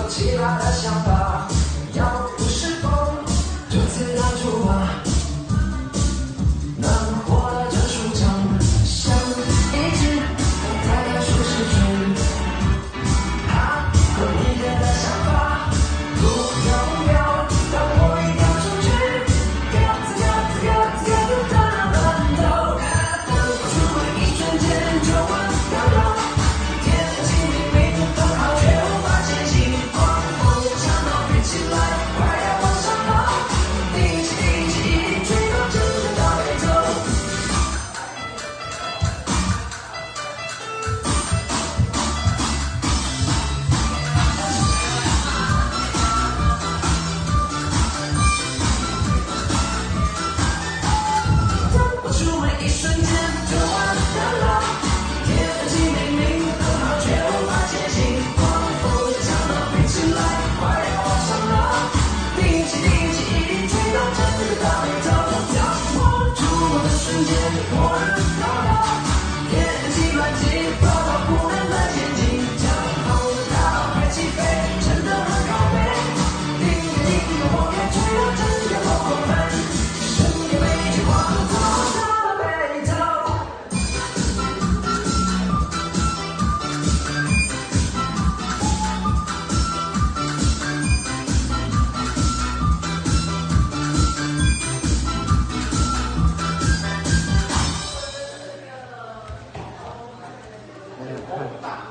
奇葩的想法，要不是风，就自然出发，能活得真舒畅，像一只待在舒适圈。他和你的想法不要不要，让我一跳出去，各自的奔走，出门一瞬间就忘了，天气明明很好，却无法前行。起来，快要往上跑！一起追到真正到北头。我出门一瞬间就忘了，天气明明很好，却无法前行。狂风像强盗飞起来，快要往上跑！定期追到真正的大北头，当我出门的瞬间，我人飘飘，天气乱七八糟，不能再前进，将后脑快起飞，真的很靠北，定我该追到真正的后门，深夜被剧荒走到北头。大